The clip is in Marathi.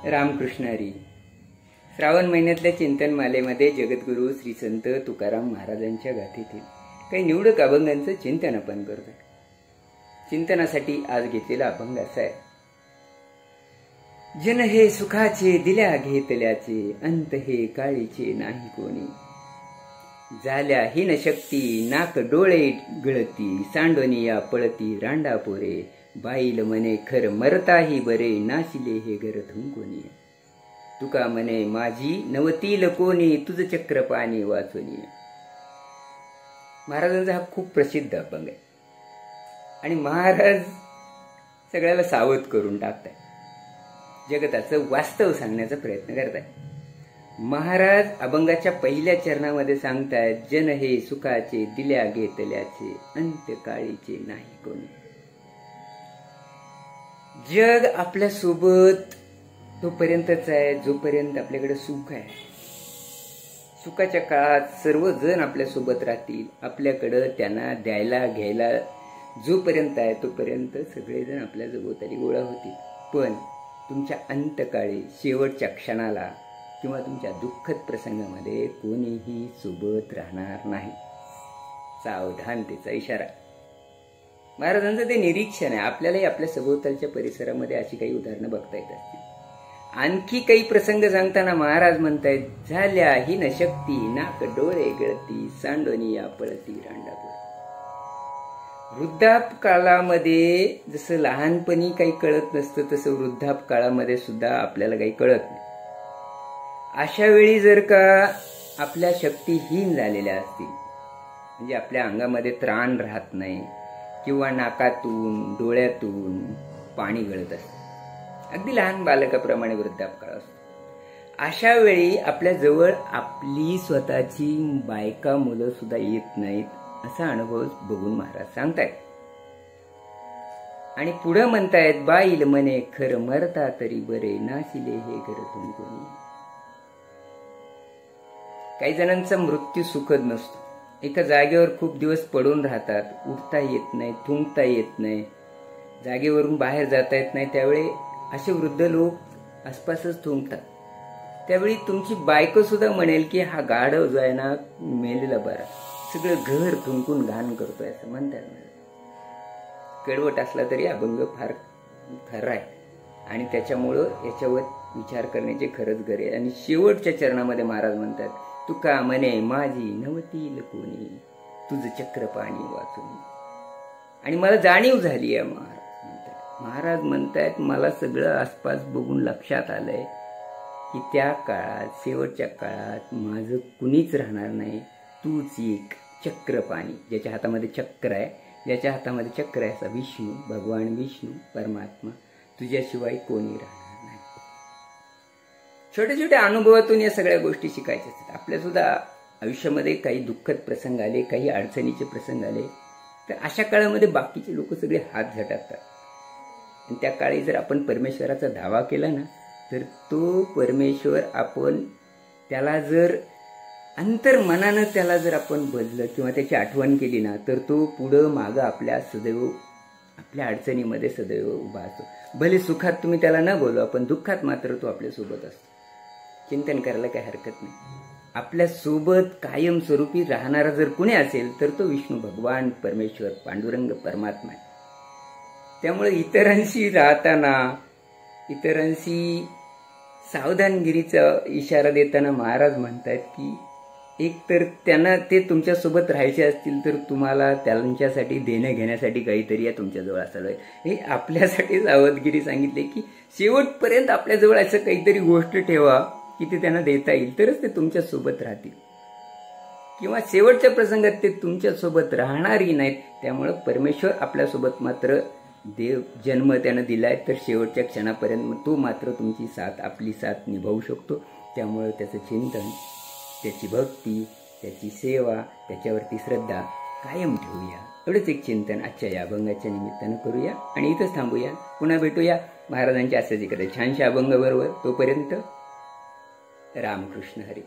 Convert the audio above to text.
रामकृष्ण हरी. श्रावण महिन्यातल्या चिंतनमालेमध्ये जगद्गुरू श्री संत तुकाराम महाराजांच्या गाथेतील काही निवडक अभंगांचं चिंतन आपण करतोय. चिंतनासाठी आज घेतलेला अभंग असा आहे. जन हे सुखाचे दिल्या घेतल्याचे, अंत हे काळीचे नाही कोणी. झाल्या हीन शक्ती नाक डोळे गळती, सांडोनी या पळती रांडा पोरे. बाईल मने खर मरताही बरे, नाशिले हे घर थुंकोनी. तुका मने माझी नवतील कोणी, तुझ चक्र पाणी वाचोनी. महाराजांचा हा खूप प्रसिद्ध अभंग आहे आणि महाराज सगळ्याला सावध करून टाकताय. जगताचं वास्तव सांगण्याचा प्रयत्न करताय. महाराज अभंगाच्या पहिल्या चरणामध्ये सांगतायत, जन हे सुखाचे दिल्या घेतल्याचे, अंत्यकाळीचे नाही कोणी. जग आपल्या सोबत तोपर्यंतच आहे जोपर्यंत आपल्याकडे सुख आहे. सुखाच्या काळात सर्वजण आपल्या सोबत राहतील. आपल्याकडं त्यांना द्यायला घ्यायला जोपर्यंत आहे तोपर्यंत सगळेजण आपल्या जवळताली गोळा होतील. पण तुमच्या अंतकाळी, शेवटच्या क्षणाला किंवा तुमच्या दुःखद प्रसंगामध्ये कोणीही सोबत राहणार नाही. सावधानतेचा इशारा. महाराजांचं ते निरीक्षण आहे. आपल्यालाही आपल्या सभोवतालच्या परिसरामध्ये अशी काही उदाहरणं बघता येत असतील. आणखी काही प्रसंग सांगताना महाराज म्हणतायत, झाल्या ही न शक्ती नाक डोळे गळती, सांडोनी या पळती रांडापोर. वृद्धाप काळामध्ये जसं लहानपणी काही कळत नसतं तसं वृद्धाप काळामध्ये सुद्धा आपल्याला काही कळत नाही. अशा वेळी जर का आपल्या शक्तीहीन झालेल्या असतील, म्हणजे आपल्या अंगामध्ये त्राण राहत नाही किंवा नाकातून डोळ्यातून पाणी गळत असतं, अगदी लहान बालकाप्रमाणे वृद्धापकाळ असतो. अशा वेळी आपल्या जवळ आपली स्वतःची बायका मुलं सुद्धा येत नाहीत, असा अनुभव बघून महाराज सांगतायत. आणि पुढे म्हणतायत, बाईल मने खर मरता तरी बरे, नाशिले हे घर कोणी. काही जणांचा मृत्यू सुखद नसतो. एका जागेवर खूप दिवस पडून राहतात, उठता येत नाही, थुंकता येत नाही, जागेवरून बाहेर जाता येत नाही. त्यावेळी असे वृद्ध लोक आसपासच थुंकतात. त्यावेळी तुमची बायको सुद्धा म्हणेल की हा गाढव जो आहे ना मेलेला बरा, सगळं घर थुंकून घाण करतोय असं म्हणतात. कडवट असला तरी अभंग फार खरा आहे आणि त्याच्यामुळं याच्यावर विचार करण्याची खरंच गरज आहे. आणि शेवटच्या चरणामध्ये महाराज म्हणतात, तुका मने माझी नवतील कोणी, तुझ चक्र पाणी वाचून. आणि मला जाणीव झाली आहे. महाराज म्हणतायत, मला सगळं आसपास बघून लक्षात आलंय की त्या काळात, शेवटच्या काळात माझं कुणीच राहणार नाही. तूच एक चक्र पाणी, ज्याच्या हातामध्ये चक्र आहे, ज्याच्या हातामध्ये चक्र आहे असा विष्णू, भगवान विष्णू परमात्मा, तुझ्याशिवाय कोणी राहणार नाही. छोट्या छोट्या अनुभवातून या सगळ्या गोष्टी शिकायच्या असतात. आपल्या सुद्धा आयुष्यामध्ये काही दुःखद प्रसंग आले, काही अडचणीचे प्रसंग आले, तर अशा काळामध्ये बाकीचे लोक सगळे हात झटकतात. आणि त्या काळी जर आपण परमेश्वराचा धावा केला ना, तर तो परमेश्वर, आपण त्याला जर अंतर्मनानं त्याला जर आपण बदलं किंवा त्याची आठवण केली ना, तर तो पुढं मागं आपल्या सदैव, आपल्या अडचणीमध्ये सदैव उभा असतो. भले सुखात तुम्ही त्याला न बोलवा, पण दुःखात मात्र तो आपल्या सोबत असतो. चिंतन करायला काही हरकत नाही. आपल्या सोबत कायमस्वरूपी राहणारा जर कुणी असेल तर तो विष्णू भगवान परमेश्वर पांडुरंग परमात्मा आहे. त्यामुळे इतरांशी राहताना, इतरांशी सावधानगिरीचा इशारा देताना महाराज म्हणतात की एक तर त्यांना ते तुमच्यासोबत राहायचे असतील तर तुम्हाला त्यांच्यासाठी देणं घेण्यासाठी काहीतरी या तुमच्याजवळ असायला हवं. हे आपल्यासाठी सावधगिरी सांगितले की शेवटपर्यंत आपल्याजवळ असं काहीतरी गोष्ट ठेवा की ते त्यांना देता येईल, तरच ते तुमच्यासोबत राहतील. किंवा शेवटच्या प्रसंगात ते तुमच्यासोबत राहणारही नाहीत. त्यामुळं परमेश्वर आपल्यासोबत मात्र, देव जन्म त्यानं दिलाय तर शेवटच्या क्षणापर्यंत तो मात्र तुमची साथ, आपली साथ निभावू शकतो. त्यामुळं त्याचं चिंतन, त्याची भक्ती, त्याची सेवा, त्याच्यावरती श्रद्धा कायम ठेवूया. एवढंच एक चिंतन आजच्या या अभंगाच्या निमित्तानं करूया आणि इथंच थांबूया. पुन्हा भेटूया महाराजांच्या अशाच एखाद्या छानशा अभंगाबरोबर. तोपर्यंत रामकृष्ण हरी.